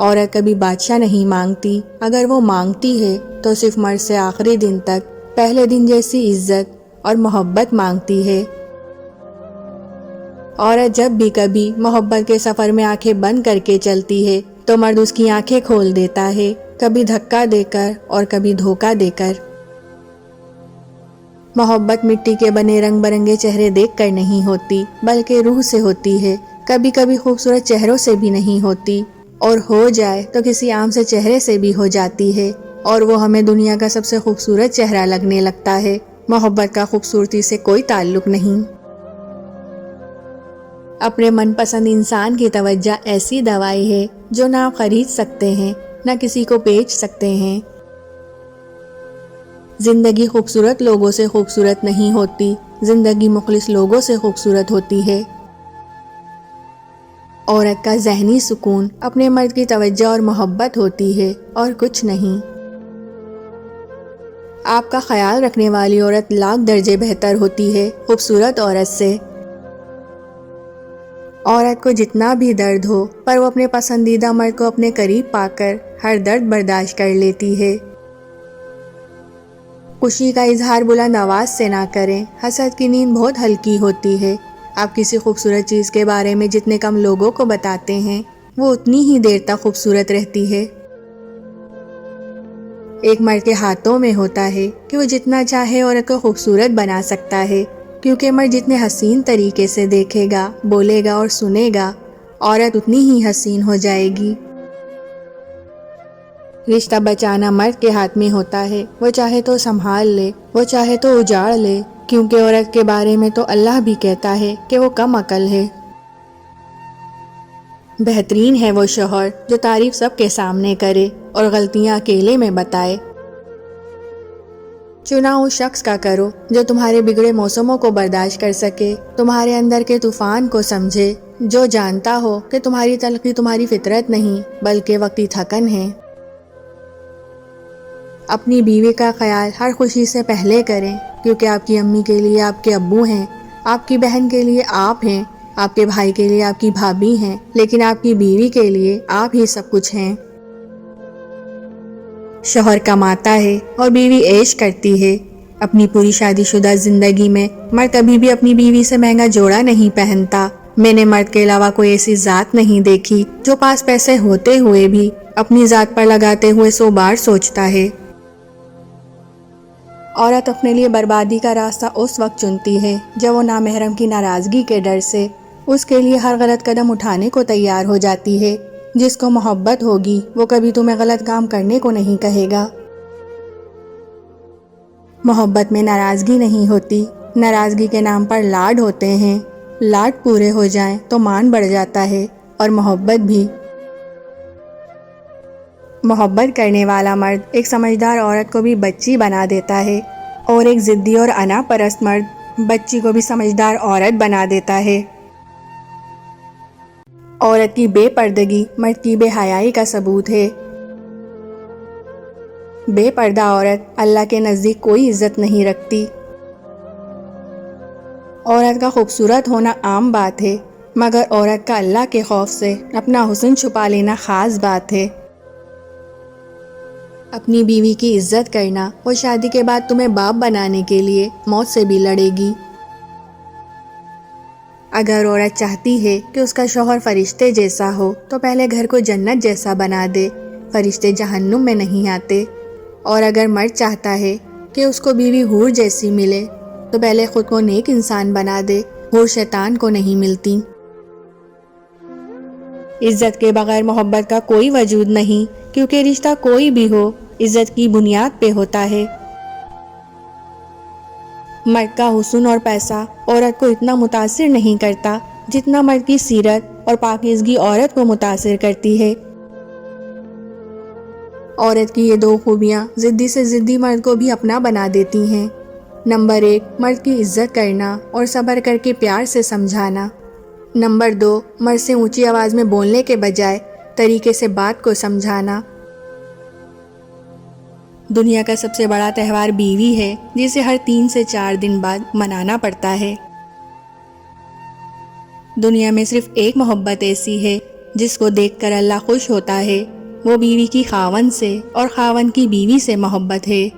عورت کبھی بادشاہ نہیں مانگتی، اگر وہ مانگتی ہے تو صرف مرد سے آخری دن تک پہلے دن جیسی عزت اور محبت مانگتی ہے۔ عورت جب بھی کبھی محبت کے سفر میں آنکھیں بند کر کے چلتی ہے تو مرد اس کی آنکھیں کھول دیتا ہے، کبھی دھکا دے کر اور کبھی دھوکہ دے کر۔ محبت مٹی کے بنے رنگ برنگے چہرے دیکھ کر نہیں ہوتی، بلکہ روح سے ہوتی ہے۔ کبھی کبھی خوبصورت چہروں سے بھی نہیں ہوتی، اور ہو جائے تو کسی عام سے چہرے سے بھی ہو جاتی ہے، اور وہ ہمیں دنیا کا سب سے خوبصورت چہرہ لگنے لگتا ہے۔ محبت کا خوبصورتی سے کوئی تعلق نہیں۔ اپنے من پسند انسان کی توجہ ایسی دوائی ہے جو نہ آپ خرید سکتے ہیں، نہ کسی کو بیچ سکتے ہیں۔ زندگی خوبصورت لوگوں سے خوبصورت نہیں ہوتی، زندگی مخلص لوگوں سے خوبصورت ہوتی ہے۔ عورت کا ذہنی سکون اپنے مرد کی توجہ اور محبت ہوتی ہے، اور کچھ نہیں۔ آپ کا خیال رکھنے والی عورت لاکھ درجے بہتر ہوتی ہے خوبصورت عورت سے۔ عورت کو جتنا بھی درد ہو پر وہ اپنے پسندیدہ مرد کو اپنے قریب پا کر ہر درد برداشت کر لیتی ہے۔ خوشی کا اظہار بلند آواز سے نہ کریں، حسد کی نیند بہت ہلکی ہوتی ہے۔ آپ کسی خوبصورت چیز کے بارے میں جتنے کم لوگوں کو بتاتے ہیں، وہ اتنی ہی دیر تک خوبصورت رہتی ہے۔ ایک مرد کے ہاتھوں میں ہوتا ہے کہ وہ جتنا چاہے عورت کو خوبصورت بنا سکتا ہے، کیونکہ مرد جتنے حسین طریقے سے دیکھے گا، بولے گا اور سنے گا، عورت اتنی ہی حسین ہو جائے گی۔ رشتہ بچانا مرد کے ہاتھ میں ہوتا ہے، وہ چاہے تو سنبھال لے، وہ چاہے تو اجاڑ لے، کیونکہ عورت کے بارے میں تو اللہ بھی کہتا ہے کہ وہ کم عقل ہے۔ بہترین ہے وہ شوہر جو تعریف سب کے سامنے کرے اور غلطیاں اکیلے میں بتائے۔ چنا اس شخص کا کرو جو تمہارے بگڑے موسموں کو برداشت کر سکے، تمہارے اندر کے طوفان کو سمجھے، جو جانتا ہو کہ تمہاری تلخی تمہاری فطرت نہیں بلکہ وقتی تھکن ہے۔ اپنی بیوی کا خیال ہر خوشی سے پہلے کریں، کیونکہ آپ کی امی کے لیے آپ کے ابو ہیں، آپ کی بہن کے لیے آپ ہیں، آپ کے بھائی کے لیے آپ کی بھابھی ہیں، لیکن آپ کی بیوی کے لیے آپ ہی سب کچھ ہیں۔ شوہر کماتا ہے اور بیوی عیش کرتی ہے۔ اپنی پوری شادی شدہ زندگی میں مرد کبھی بھی اپنی بیوی سے مہنگا جوڑا نہیں پہنتا۔ میں نے مرد کے علاوہ کوئی ایسی ذات نہیں دیکھی جو پاس پیسے ہوتے ہوئے بھی اپنی ذات پر لگاتے ہوئے 100 بار سوچتا ہے۔ عورت اپنے لیے بربادی کا راستہ اس وقت چنتی ہے جب وہ نامحرم کی ناراضگی کے ڈر سے اس کے لیے ہر غلط قدم اٹھانے کو تیار ہو جاتی ہے۔ جس کو محبت ہوگی وہ کبھی تمہیں غلط کام کرنے کو نہیں کہے گا۔ محبت میں ناراضگی نہیں ہوتی، ناراضگی کے نام پر لاڈ ہوتے ہیں۔ لاڈ پورے ہو جائیں تو مان بڑھ جاتا ہے، اور محبت بھی۔ محبت کرنے والا مرد ایک سمجھدار عورت کو بھی بچی بنا دیتا ہے، اور ایک ضدی اور انا پرست مرد بچی کو بھی سمجھدار عورت بنا دیتا ہے۔ عورت کی بے پردگی مرد کی بے حیائی کا ثبوت ہے۔ بے پردہ عورت اللہ کے نزدیک کوئی عزت نہیں رکھتی۔ عورت کا خوبصورت ہونا عام بات ہے، مگر عورت کا اللہ کے خوف سے اپنا حسن چھپا لینا خاص بات ہے۔ اپنی بیوی کی عزت کرنا، وہ شادی کے بعد تمہیں باپ بنانے کے لیے موت سے بھی لڑے گی۔ اگر عورت چاہتی ہے کہ اس کا شوہر فرشتے جیسا ہو تو پہلے گھر کو جنت جیسا بنا دے، فرشتے جہنم میں نہیں آتے۔ اور اگر مرد چاہتا ہے کہ اس کو بیوی حور جیسی ملے تو پہلے خود کو نیک انسان بنا دے، حور شیطان کو نہیں ملتی۔ عزت کے بغیر محبت کا کوئی وجود نہیں، کیونکہ رشتہ کوئی بھی ہو عزت کی بنیاد پہ ہوتا ہے۔ مرد کا حسن اور پیسہ عورت کو اتنا متاثر نہیں کرتا جتنا مرد کی سیرت اور پاکیزگی عورت کو متاثر کرتی ہے۔ عورت کی یہ دو خوبیاں ضدی سے ضدی مرد کو بھی اپنا بنا دیتی ہیں۔ نمبر 1، مرد کی عزت کرنا اور صبر کر کے پیار سے سمجھانا۔ نمبر 2، مرد سے اونچی آواز میں بولنے کے بجائے طریقے سے بات کو سمجھانا۔ دنیا کا سب سے بڑا تہوار بیوی ہے، جسے ہر 3 سے 4 دن بعد منانا پڑتا ہے۔ دنیا میں صرف ایک محبت ایسی ہے جس کو دیکھ کر اللہ خوش ہوتا ہے وہ بیوی کی خاون سے اور خاون کی بیوی سے محبت ہے۔